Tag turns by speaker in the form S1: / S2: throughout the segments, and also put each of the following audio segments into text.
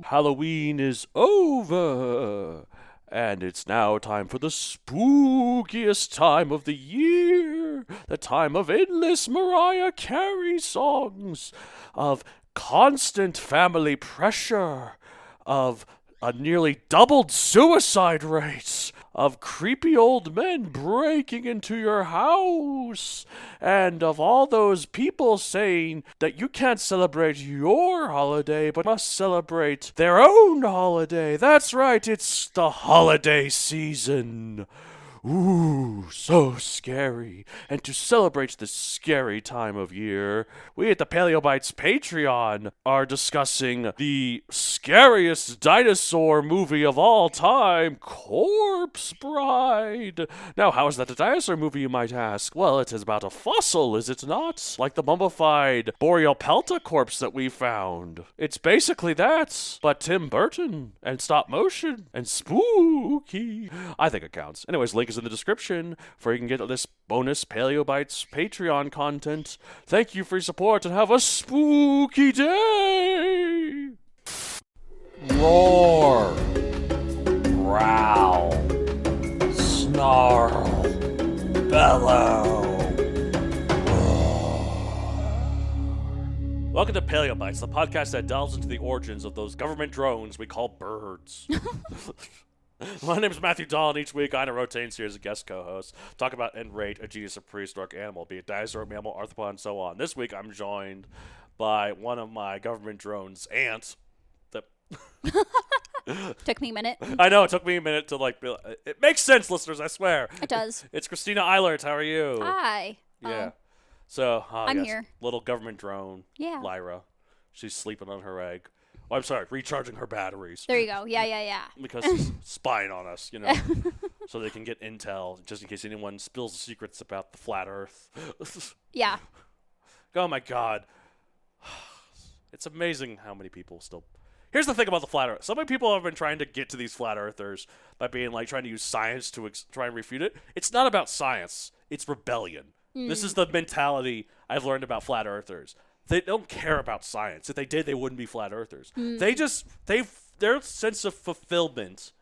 S1: Halloween is over, and it's now time for the spookiest time of the year, the time of endless Mariah Carey songs, of constant family pressure, of a nearly doubled suicide rate, of creepy old men breaking into your house, and of all those people saying that you can't celebrate your holiday but must celebrate their own holiday. That's right, it's the holiday season. Ooh, so scary. And to celebrate this scary time of year, we at the Paleobites Patreon are discussing the scariest dinosaur movie of all time, Corpse Bride. Now, how is that a dinosaur movie, you might ask? Well, it is about a fossil, is it not? Like the mummified Boreapelta corpse that we found. It's basically that, but Tim Burton, and stop motion, and spooky. I think it counts. Anyways, link is in the description for you can get this bonus Paleobites Patreon content. Thank you for your support and have a spooky day!
S2: Roar, growl, snarl, bellow.
S1: Welcome to Paleobites, the podcast that delves into the origins of those government drones we call birds. My name is Matthew Dahl, and each week I, in a rotating series of guest co-hosts, talk about and rate a genus of prehistoric animal, be it dinosaur, mammal, arthropod, and so on. This week I'm joined by one of my government drones, Ant.
S3: Took me a minute.
S1: I know, it took me a minute to it makes sense, listeners, I swear.
S3: It does.
S1: It's Christina Eilert, how are you?
S3: Hi.
S1: Yeah. So,
S3: I'm here.
S1: Little government drone,
S3: Yeah.
S1: Lyra. She's sleeping on her egg. Oh, I'm sorry, recharging her batteries.
S3: There you go. Yeah.
S1: Because she's spying on us, so they can get intel, just in case anyone spills secrets about the flat Earth.
S3: Yeah.
S1: Oh my God. It's amazing how many people still... Here's the thing about the flat Earth. So many people have been trying to get to these flat Earthers by being trying to use science to try and refute it. It's not about science. It's rebellion. This is the mentality I've learned about flat Earthers. They don't care about science. If they did, they wouldn't be flat Earthers. Their sense of fulfillment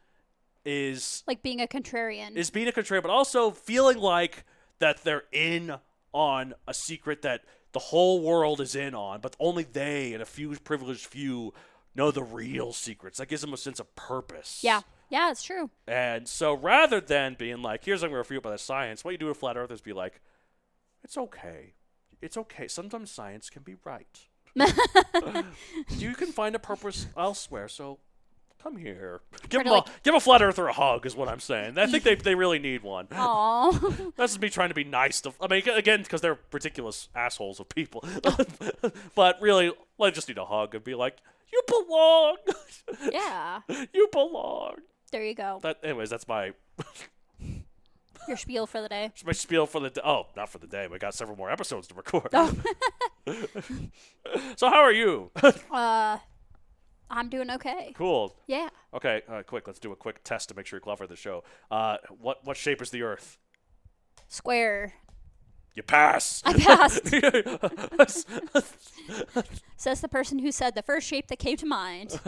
S1: is
S3: like being a contrarian.
S1: But also feeling like that they're in on a secret that the whole world is in on, but only they and a few privileged few know the real secrets. That gives them a sense of purpose.
S3: Yeah, it's true.
S1: And so rather than being like, here's I'm going to refute by the science, what you do with flat Earthers be like, it's okay. It's okay. Sometimes science can be right. You can find a purpose elsewhere, so come here. Give a flat earther a hug is what I'm saying. I think they really need one.
S3: Aww.
S1: That's just me trying to be nice to... I mean, again, because they're ridiculous assholes of people. But really, I just need a hug and be like, you belong.
S3: Yeah.
S1: You belong.
S3: There you go.
S1: Anyways, that's my...
S3: Your spiel for the day.
S1: My spiel for the day. Oh, not for the day. We got several more episodes to record.
S3: Oh.
S1: So how are you?
S3: I'm doing okay.
S1: Cool.
S3: Yeah.
S1: Okay, quick. Let's do a quick test to make sure you're clever for the show. What shape is the Earth?
S3: Square.
S1: You pass.
S3: I passed. Says the person who said the first shape that came to mind.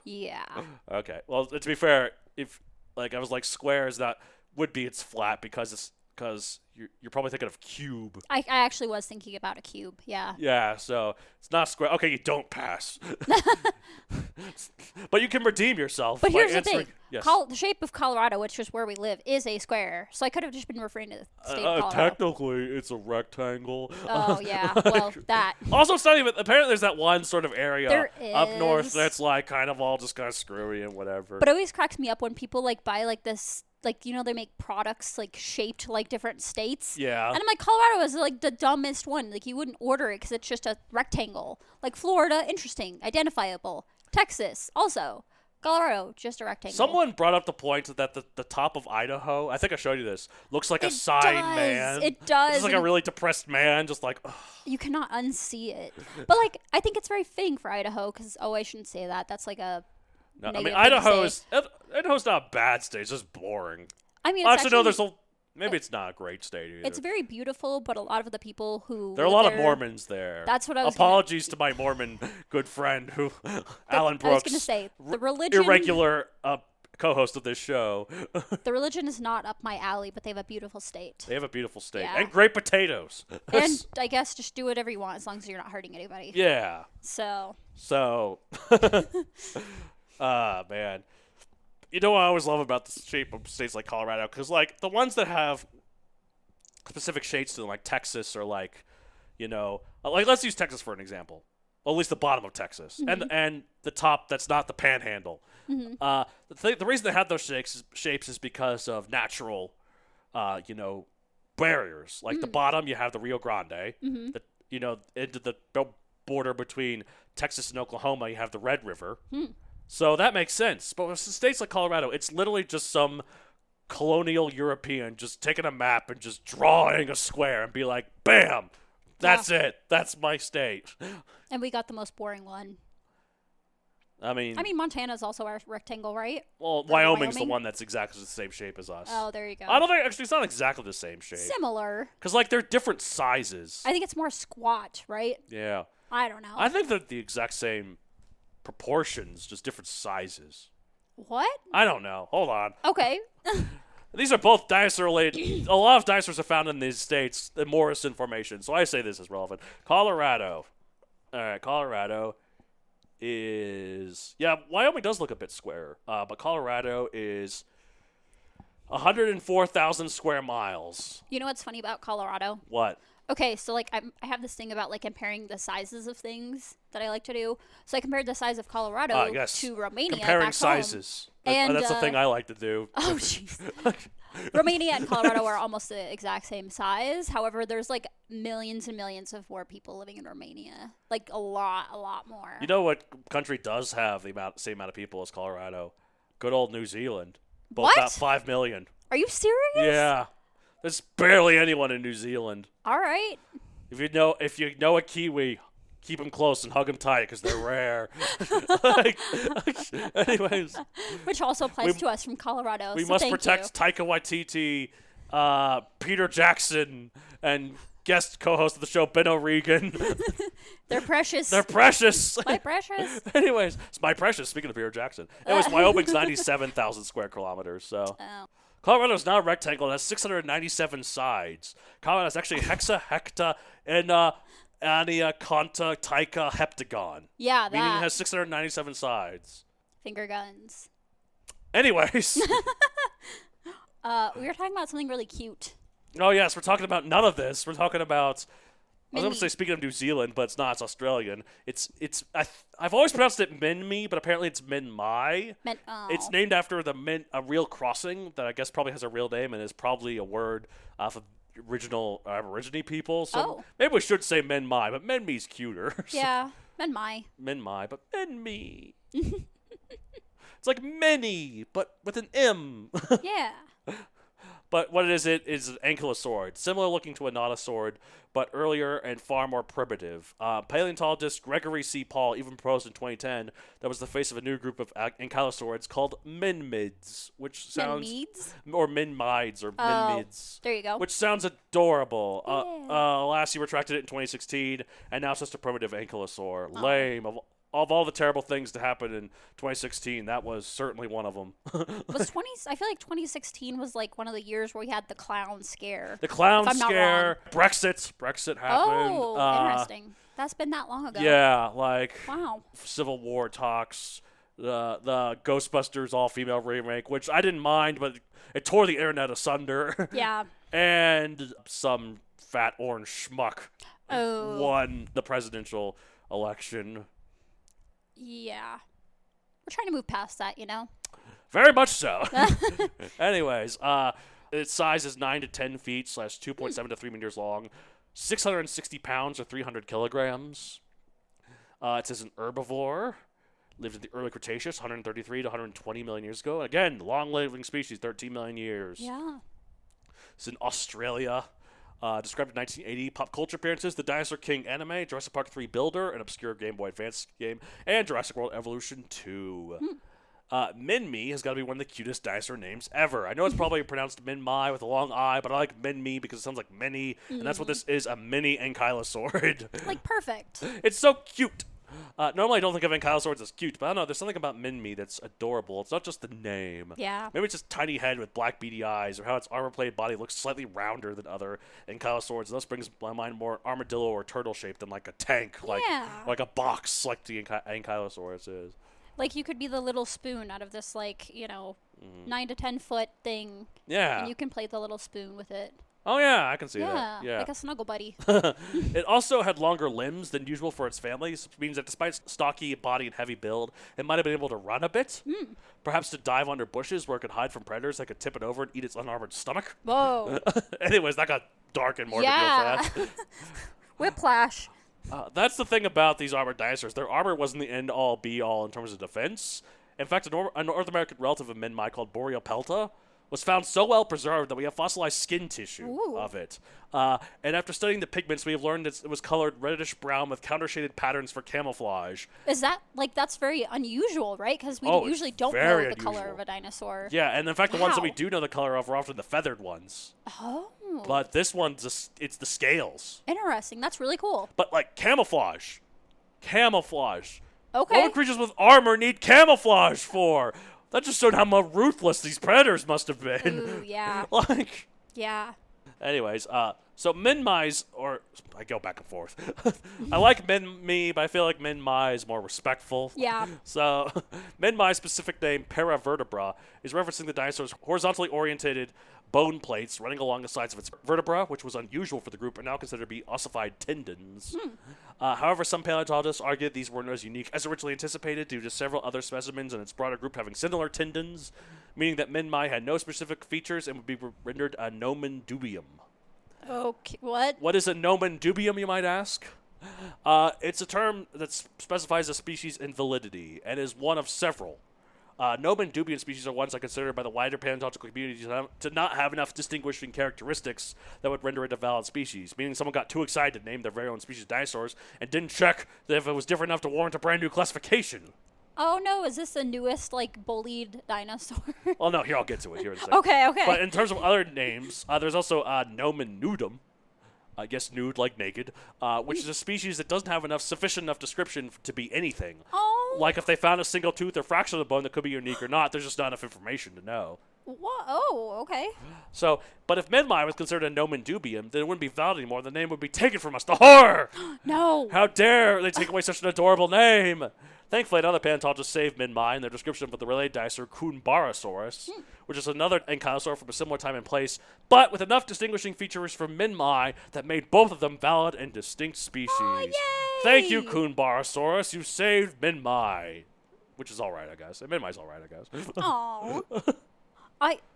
S3: Yeah.
S1: Okay. Well, to be fair, if I was like square is not would be it's flat because you're probably thinking of cube.
S3: I actually was thinking about a cube. Yeah.
S1: Yeah. So it's not square. Okay, you don't pass. But you can redeem yourself.
S3: But here's the thing.
S1: Yes.
S3: The shape of Colorado, which is where we live, is a square. So I could have just been referring to the state of Colorado.
S1: Technically, it's a rectangle.
S3: Oh, yeah. Well, that.
S1: Also, it's not even... Apparently, there's that one sort of area up north
S3: is.
S1: that's kind of all just kind of screwy and whatever.
S3: But it always cracks me up when people buy this... they make products shaped like different states.
S1: Yeah.
S3: And I'm like, Colorado is the dumbest one. You wouldn't order it because it's just a rectangle. Florida, interesting, identifiable. Texas, also. Colorado, just a rectangle.
S1: Someone brought up the point that the top of Idaho, I think I showed you this, looks like a sign man.
S3: It does.
S1: It's like a really depressed man, just ugh.
S3: You cannot unsee it. But I think it's very fitting for Idaho because, I shouldn't say that. That's a...
S1: No, I mean, Idaho's not a bad state. It's just boring.
S3: I mean,
S1: actually, no, there's Maybe it's not a great state either.
S3: It's very beautiful, but a lot of the people who
S1: There are a lot of Mormons there.
S3: That's what I was
S1: Apologies to my Mormon good friend, who Alan Brooks.
S3: I was going to say, the religion...
S1: Irregular co-host of this show.
S3: The religion is not up my alley, but they have a beautiful state.
S1: They have a beautiful state.
S3: Yeah.
S1: And great potatoes.
S3: And I guess just do whatever you want as long as you're not hurting anybody.
S1: Yeah.
S3: So.
S1: Man. You know what I always love about the shape of states like Colorado? Because, like, the ones that have specific shapes to them, like Texas or, like, you know, like, let's use Texas for an example. Well, at least the bottom of Texas.
S3: Mm-hmm.
S1: And the top that's not the panhandle.
S3: Mm-hmm.
S1: The reason they have those shapes is because of natural, barriers. Like, the bottom, you have the Rio Grande.
S3: Mm-hmm.
S1: Into the border between Texas and Oklahoma, you have the Red River.
S3: Hmm.
S1: So that makes sense. But with states like Colorado, it's literally just some colonial European just taking a map and just drawing a square and be like, bam, that's it. That's my state.
S3: And we got the most boring one.
S1: I mean,
S3: Montana's also our rectangle, right?
S1: Well, Wyoming's the one that's exactly the same shape as us.
S3: Oh, there you go.
S1: I don't think, actually, it's not exactly the same shape.
S3: Similar.
S1: Because, like, they're different sizes.
S3: I think it's more squat, right?
S1: Yeah.
S3: I don't know.
S1: I think they're the exact same proportions, just different sizes.
S3: What?
S1: I don't know. Hold on.
S3: Okay.
S1: These are both dinosaur-related. A lot of dinosaurs are found in these states, the Morrison Formation. So I say this is relevant. Colorado. All right, Colorado is... Yeah, Wyoming does look a bit square. But Colorado is 104,000 square miles.
S3: You know what's funny about Colorado?
S1: What?
S3: Okay, so, like, I have this thing about, like, comparing the sizes of things that I like to do. So I compared the size of Colorado to Romania.
S1: Comparing
S3: back
S1: sizes.
S3: Home. And
S1: that's the thing I like to do.
S3: Oh, jeez. Romania and Colorado are almost the exact same size. However, there's, like, millions and millions of more people living in Romania. Like, a lot more.
S1: You know what country does have the same amount of people as Colorado? Good old New Zealand. About 5 million.
S3: Are you serious?
S1: Yeah. There's barely anyone in New Zealand.
S3: All right.
S1: If you know a Kiwi, keep them close and hug them tight because they're rare. Anyways.
S3: Which also applies to us from Colorado.
S1: We
S3: so
S1: must
S3: thank
S1: protect
S3: you.
S1: Taika Waititi, Peter Jackson, and guest co-host of the show, Ben O'Regan.
S3: They're precious.
S1: They're precious.
S3: My precious.
S1: Anyways, it's my precious. Speaking of Peter Jackson. Anyways, Wyoming's 97,000 square kilometers, so...
S3: Oh.
S1: Colorado is not a rectangle. It has 697 sides. Colorado is actually hexa, hecta, and ania, conta, taika, heptagon.
S3: Yeah,
S1: meaning
S3: that.
S1: it has 697 sides.
S3: Finger guns.
S1: Anyways.
S3: We were talking about something really cute.
S1: Oh, yes. We're talking about none of this. We're talking about... I was going
S3: Minmi.
S1: to say, speaking of New Zealand, but it's not. It's Australian. I've always pronounced it Minmi, but apparently it's Minmi. It's named after a real crossing that I guess probably has a real name and is probably a word off of original Aborigine people. So maybe we should say Minmi, but Minmi's cuter.
S3: Yeah, Minmi.
S1: Minmi, but Minmi. It's like many, but with an M.
S3: Yeah.
S1: But what it is an ankylosaur, similar looking to a nodosaur, but earlier and far more primitive. Paleontologist Gregory C. Paul even proposed in 2010 that was the face of a new group of ankylosaurs called minmids, which sounds...
S3: Minmids?
S1: Or minmids, or minmids.
S3: There you go.
S1: Which sounds adorable.
S3: Yeah.
S1: Last year retracted it in 2016, and now it's just a primitive ankylosaur. Lame. Of all the terrible things to happen in 2016, that was certainly one of them.
S3: I feel like 2016 was like one of the years where we had the clown scare.
S1: The clown scare, Brexit happened.
S3: Oh, interesting. That's been that long ago.
S1: Yeah, like
S3: wow.
S1: Civil War talks, the Ghostbusters all-female remake, which I didn't mind, but it tore the internet asunder.
S3: Yeah.
S1: And some fat orange schmuck won the presidential election.
S3: Yeah. We're trying to move past that, you know?
S1: Very much so. Anyways, its size is 9 to 10 feet / 2.7 to 3 meters long, 660 pounds or 300 kilograms. It says an herbivore. Lived in the Early Cretaceous, 133 to 120 million years ago. Again, long-living species, 13 million years.
S3: Yeah.
S1: It's in Australia. Described in 1980. Pop culture appearances: The Dinosaur King anime, Jurassic Park 3 Builder, an obscure Game Boy Advance game, and Jurassic World Evolution 2. Minmi has got to be one of the cutest dinosaur names ever. I know it's probably pronounced Minmi with a long I, but I like Minmi because it sounds like mini, and that's what this is, a mini ankylosaurid.
S3: Like, perfect.
S1: It's so cute. Normally I don't think of ankylosaurs as cute, but I don't know, there's something about Minmi that's adorable. It's not just the name.
S3: Yeah.
S1: Maybe it's just tiny head with black beady eyes, or how its armor-plated body looks slightly rounder than other ankylosaurs, and thus brings to my mind more armadillo or turtle shape than like a tank, like a box like the ankylosaurus is.
S3: Like, you could be the little spoon out of this, like, 9 to 10 foot thing.
S1: Yeah.
S3: And you can play the little spoon with it.
S1: Oh, yeah, I can see that. Yeah.
S3: Like a snuggle buddy.
S1: It also had longer limbs than usual for its family, which means that despite its stocky body and heavy build, it might have been able to run a bit. Perhaps to dive under bushes where it could hide from predators that could tip it over and eat its unarmored stomach.
S3: Whoa.
S1: Anyways, that got dark and morbid real fast.
S3: Whiplash.
S1: That's the thing about these armored dinosaurs. Their armor wasn't the end-all, be-all in terms of defense. In fact, a North American relative of Minmi called Boreopelta was found so well preserved that we have fossilized skin tissue of it. And after studying the pigments, we have learned that it was colored reddish brown with counter-shaded patterns for camouflage.
S3: Is that, that's very unusual, right? Because we usually don't know the color of a dinosaur.
S1: Yeah, and in fact, the ones that we do know the color of are often the feathered ones.
S3: Oh.
S1: But this one's it's the scales.
S3: Interesting. That's really cool.
S1: But, like, camouflage. Camouflage.
S3: Okay.
S1: What creatures with armor need camouflage for? That just showed how ruthless these predators must have been.
S3: Ooh, yeah. Yeah.
S1: Anyways, so Minmi's, or I go back and forth. I like Minmi, but I feel like Minmi is more respectful.
S3: Yeah.
S1: So Minmi's specific name, paravertebra, is referencing the dinosaur's horizontally orientated bone plates running along the sides of its vertebra, which was unusual for the group and now considered to be ossified tendons. However, some paleontologists argue these weren't as unique as originally anticipated due to several other specimens in its broader group having similar tendons, meaning that Minmi had no specific features and would be rendered a nomen dubium.
S3: Okay, what?
S1: What is a nomen dubium, you might ask? It's a term that specifies a species' invalidity and is one of several. Nomen dubium species are ones that are considered by the wider paleontological community to not have enough distinguishing characteristics that would render it a valid species, meaning someone got too excited to name their very own species dinosaurs and didn't check that if it was different enough to warrant a brand new classification.
S3: Oh no, is this the newest, bullied dinosaur?
S1: Well, no, here, I'll get to it here in a second.
S3: Okay.
S1: But in terms of other names, there's also nomen nudum. I guess nude, like naked, which is a species that doesn't have sufficient enough description to be anything.
S3: Oh.
S1: Like if they found a single tooth or fraction of the bone that could be unique or not, there's just not enough information to know.
S3: What? Oh, okay.
S1: So, but if Minmi was considered a nomen dubium, then it wouldn't be valid anymore. The name would be taken from us. The horror!
S3: No.
S1: How dare they take away such an adorable name? Thankfully, another paleontologist saved Minmi in their description of the related dinosaur Coonbarosaurus, which is another ankylosaur from a similar time and place, but with enough distinguishing features from Minmi that made both of them valid and distinct species.
S3: Oh, yay!
S1: Thank you, Coonbarosaurus. You saved Minmi. Which is alright, I guess. Minmi's alright, I guess.
S3: Oh.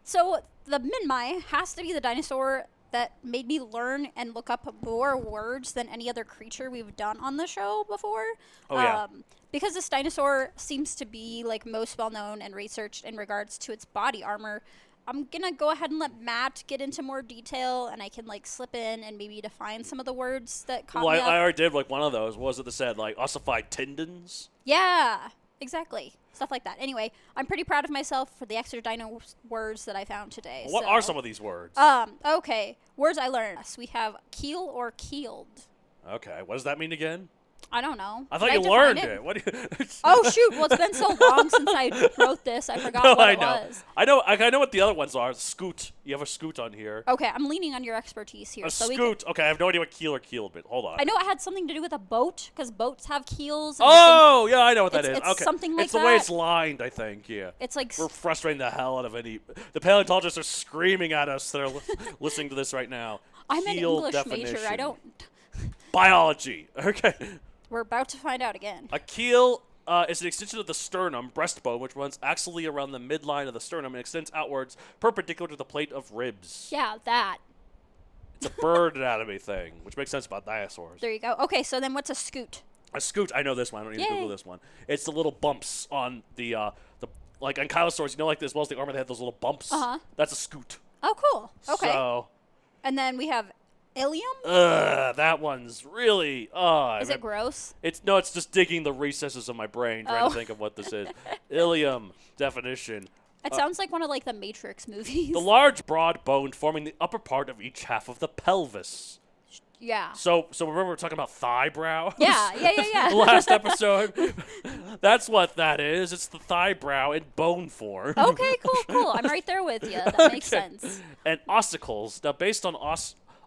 S3: So the Minmi has to be the dinosaur that made me learn and look up more words than any other creature we've done on the show before.
S1: Oh, yeah.
S3: Because this dinosaur seems to be most well known and researched in regards to its body armor, I'm gonna go ahead and let Matt get into more detail, and I can slip in and maybe define some of the words that caught me up.
S1: I already did one of those. What was it that said ossified tendons?
S3: Yeah, exactly. Stuff like that. Anyway, I'm pretty proud of myself for the extra dino words that I found today.
S1: What are some of these words?
S3: Okay. Words I learned. We have keel or keeled.
S1: Okay. What does that mean again?
S3: I don't know.
S1: I thought you learned it. What do you
S3: Oh, shoot. Well, it's been so long since I wrote this. I forgot what it was.
S1: I know what the other ones are. Scoot. You have a scoot on here.
S3: Okay. I'm leaning on your expertise here.
S1: A scoot. Okay. I have no idea what keel or keeled means. Hold on.
S3: I know it had something to do with a boat because boats have keels.
S1: And yeah. I know what that is.
S3: It's
S1: okay.
S3: something like
S1: that. It's the way it's lined, I think. Yeah.
S3: It's
S1: We're frustrating the hell out of any. The paleontologists are screaming at us that are listening to this right now.
S3: I'm an English
S1: definition.
S3: major. I don't.
S1: Biology. Okay.
S3: We're about to find out again.
S1: A keel is an extension of the sternum, breastbone, which runs axially around the midline of the sternum and extends outwards perpendicular to the plate of ribs.
S3: Yeah, that.
S1: It's a bird anatomy thing, which makes sense about dinosaurs.
S3: There you go. Okay, so then what's a scoot?
S1: A scoot, I know this one. I don't need to Google this one. It's the little bumps on the ankylosaurs. As well as the armor, they have those little bumps.
S3: Uh-huh.
S1: That's a scoot.
S3: Oh, cool. Okay.
S1: So.
S3: And then we have Ilium?
S1: That one's really.
S3: Is it gross?
S1: It's just digging the recesses of my brain trying to think of what this is. Ilium definition.
S3: It sounds like one of like the Matrix movies.
S1: The large, broad bone forming the upper part of each half of the pelvis.
S3: Yeah.
S1: So remember we were talking about thigh brow?
S3: Yeah.
S1: The last episode. That's what that is. It's the thigh brow in bone form.
S3: Okay, cool. I'm right there with you. That makes sense.
S1: And ossicles. Now, based on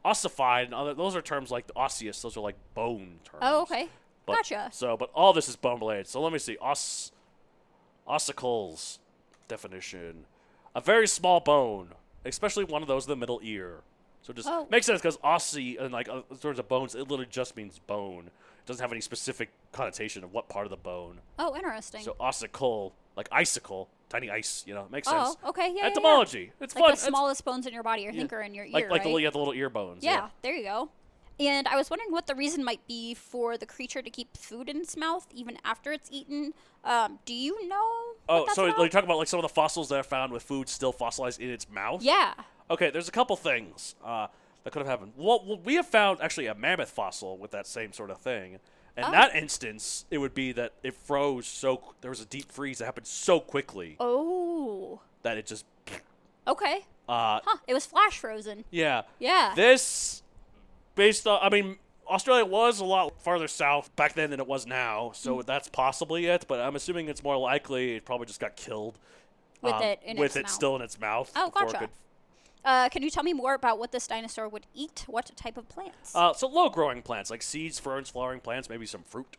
S1: ossified and other, those are terms like osseous. Those are like bone terms.
S3: Oh, okay.
S1: But,
S3: Gotcha.
S1: But all this is bone related. So let me see. Ossicles definition. A very small bone, especially one of those in the middle ear. So it just makes sense because ossy and like in terms of bones, it literally just means bone. It doesn't have any specific connotation of what part of the bone.
S3: Oh, interesting.
S1: So ossicle, like icicle, tiny ice, makes sense.
S3: Oh, okay, yeah.
S1: Etymology. It's
S3: like
S1: fun.
S3: the smallest bones in your body, I think, are in your ear,
S1: like
S3: right?
S1: you have the little ear bones.
S3: Yeah, there you go. And I was wondering what the reason might be for the creature to keep food in its mouth even after it's eaten. Do you know?
S1: Oh, so you're talking about like some of the fossils that are found with food still fossilized in its mouth?
S3: Yeah.
S1: Okay, there's a couple things that could have happened. Well, we have found actually a mammoth fossil with that same sort of thing. In that instance, it would be that it froze there was a deep freeze that happened so quickly.
S3: Oh.
S1: That it just.
S3: Okay. It was flash frozen.
S1: Yeah.
S3: Yeah.
S1: This, Australia was a lot farther south back then than it was now, so that's possibly it, but I'm assuming it's more likely it probably just got killed.
S3: With it
S1: still in its mouth.
S3: Oh, gotcha. Can you tell me more about what this dinosaur would eat? What type of plants?
S1: So low-growing plants, like seeds, ferns, flowering plants, maybe some fruit.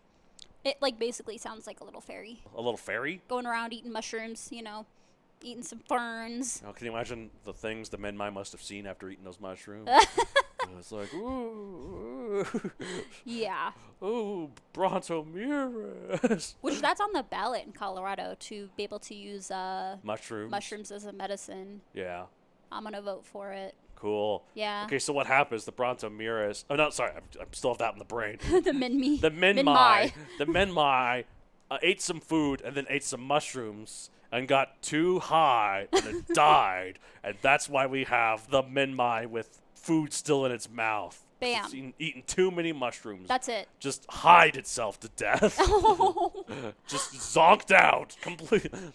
S3: It, like, basically sounds like a little fairy.
S1: A little fairy?
S3: Going around eating mushrooms, eating some ferns.
S1: Oh, can you imagine the things the Minmi must have seen after eating those mushrooms? It's like, ooh.
S3: Yeah.
S1: Ooh, Brontosaurus.
S3: Which that's on the ballot in Colorado to be able to use
S1: mushrooms
S3: as a medicine.
S1: Yeah.
S3: I'm going to vote for it.
S1: Cool.
S3: Yeah.
S1: Okay, so what happens? The Brontosaurus. Oh, no, sorry. I'm still have that in the brain.
S3: The Minmi.
S1: The Minmi. The Minmi ate some food and then ate some mushrooms and got too high and then died. And that's why we have the Minmi with food still in its mouth.
S3: Bam.
S1: It's eaten too many mushrooms.
S3: That's it.
S1: Just hide itself to death. Just zonked out completely.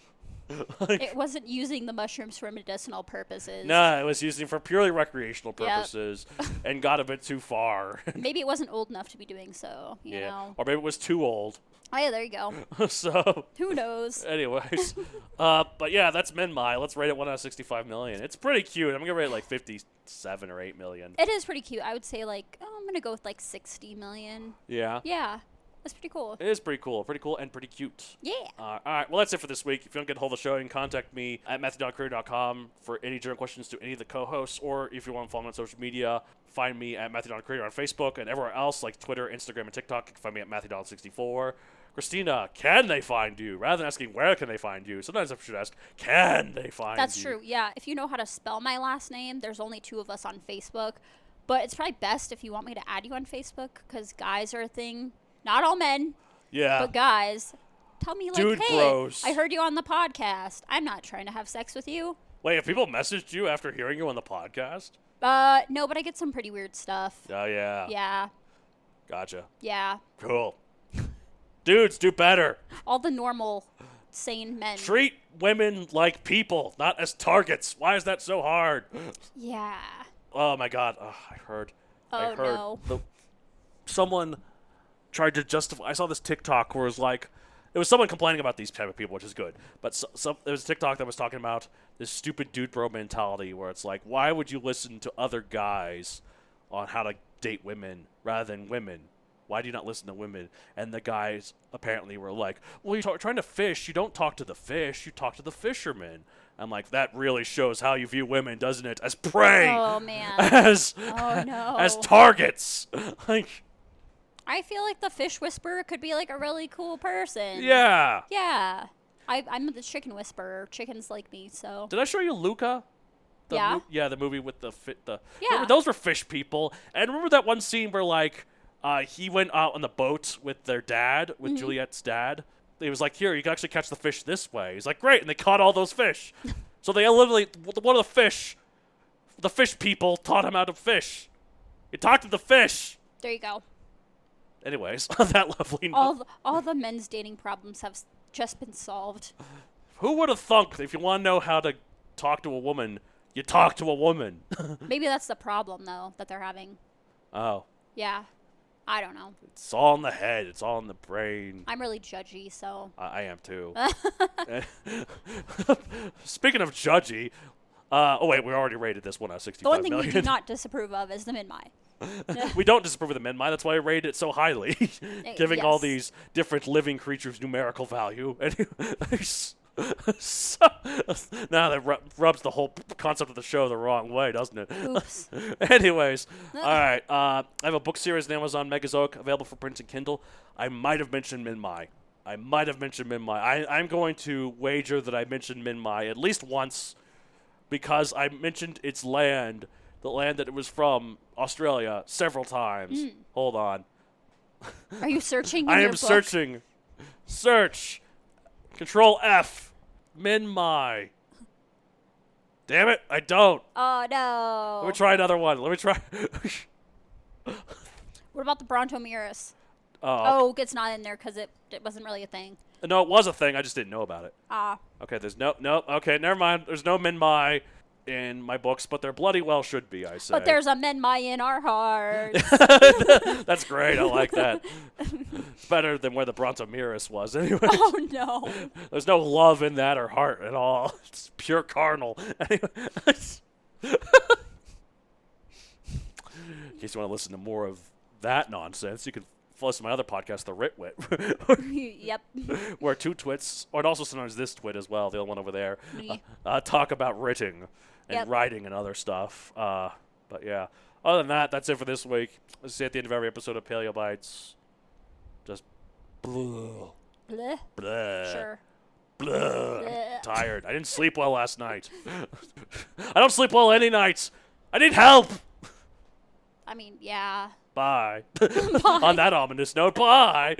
S3: It wasn't using the mushrooms for medicinal purposes.
S1: No, it was using for purely recreational purposes and got a bit too far.
S3: Maybe it wasn't old enough to be doing so, you know.
S1: Or maybe it was too old.
S3: Oh, yeah, there you go.
S1: So.
S3: Who knows?
S1: Anyways. But yeah, that's Minmi. Let's rate it 1 out of 65 million. It's pretty cute. I'm going to rate it like 57 or 8 million.
S3: It is pretty cute. I would say like, I'm going to go with like 60 million.
S1: Yeah?
S3: Yeah. That's pretty cool.
S1: It is pretty cool. Pretty cool and pretty cute.
S3: Yeah.
S1: All right. Well, that's it for this week. If you want to get a hold of the show, you can contact me at matthew.career.com for any general questions to any of the co-hosts, or if you want to follow me on social media, find me at Matthew.Career on Facebook, and everywhere else like Twitter, Instagram, and TikTok. You can find me at Matthew.64. Christina, can they find you? Rather than asking where can they find you, sometimes I should ask, can they find you?
S3: That's true. Yeah. If you know how to spell my last name, there's only 2 of us on Facebook. But it's probably best if you want me to add you on Facebook, because guys are a thing. Not all men.
S1: Yeah.
S3: But guys, tell me like,
S1: Dude
S3: hey,
S1: bros.
S3: I heard you on the podcast. I'm not trying to have sex with you.
S1: Wait, have people messaged you after hearing you on the podcast?
S3: No, but I get some pretty weird stuff.
S1: Oh, yeah.
S3: Yeah.
S1: Gotcha.
S3: Yeah.
S1: Cool. Dudes, do better.
S3: All the normal, sane men.
S1: Treat women like people, not as targets. Why is that so hard?
S3: Yeah.
S1: Oh, my God. Oh, I heard.
S3: No.
S1: Someone tried to justify. I saw this TikTok where it was someone complaining about these type of people, which is good. But there was a TikTok that was talking about this stupid dude bro mentality where it's like, why would you listen to other guys on how to date women rather than women? Why do you not listen to women? And the guys apparently were like, well, you're trying to fish. You don't talk to the fish. You talk to the fishermen. I'm like, that really shows how you view women, doesn't it? As prey.
S3: Oh, man.
S1: Oh,
S3: no.
S1: As targets. Like.
S3: I feel like the fish whisperer could be like a really cool person.
S1: Yeah.
S3: Yeah. I'm the chicken whisperer. Chickens like me, so.
S1: Did I show you Luca?
S3: Yeah.
S1: The movie with the
S3: Yeah.
S1: Remember, those were fish people. And remember that one scene where like he went out on the boat with their dad, with Juliet's dad. He was like, here, you can actually catch the fish this way. He's like, great, and they caught all those fish. So they literally, one of the fish people taught him how to fish. You talk to the fish.
S3: There you go.
S1: Anyways, on that lovely note.
S3: All the men's dating problems have just been solved.
S1: Who would have thunk if you want to know how to talk to a woman, you talk to a woman?
S3: Maybe that's the problem, though, that they're having.
S1: Oh.
S3: Yeah. I don't know.
S1: It's all in the head. It's all in the brain.
S3: I'm really judgy, so.
S1: I am too. Speaking of judgy, oh wait, we already rated this one out of 65
S3: The one thing
S1: million.
S3: we do not disapprove of is the Minmi.
S1: We don't disapprove of the Minmi. That's why I rated it so highly, giving all
S3: Yes.
S1: these different living creatures numerical value. So, now that rubs the whole concept of the show the wrong way, doesn't it?
S3: Oops.
S1: Anyways, all right. I have a book series on Amazon Megazoic available for print and Kindle. I might have mentioned Minmi. I'm going to wager that I mentioned Minmi at least once because I mentioned its land, the land that it was from, Australia, several times. Hold on.
S3: Are you searching in
S1: I
S3: your
S1: am
S3: book?
S1: searching. Search. Control F. Minmi. Damn it, I don't.
S3: Oh, no.
S1: Let me try another one. Let me try.
S3: What about the Brontosaurus?
S1: Oh,
S3: it's not in there because it wasn't really a thing.
S1: no, it was a thing. I just didn't know about it.
S3: Ah.
S1: Okay, there's no. Okay, never mind. There's no Minmi in my books, but there bloody well should be, I say.
S3: But there's a Minmi in our hearts.
S1: That's great. I like that. It's better than where the Brontosaurus was. Anyway,
S3: Oh, no.
S1: there's no love in that or heart at all. It's pure carnal. Anyway, in case you want to listen to more of that nonsense, you can listen to my other podcast, The Rit Wit,
S3: Yep.
S1: where two twits, or also sometimes this twit as well, the other one over there,
S3: Me.
S1: talk about writting and
S3: Yep.
S1: writing and other stuff. But yeah, other than that, that's it for this week. Let's see at the end of every episode of Paleo Bites. Just blah,
S3: Bleh.
S1: blah,
S3: Sure.
S1: blah.
S3: Bleh.
S1: I'm tired. I didn't sleep well last night. I don't sleep well any nights. I need help.
S3: I mean, yeah.
S1: Bye.
S3: Bye.
S1: On that ominous note, bye.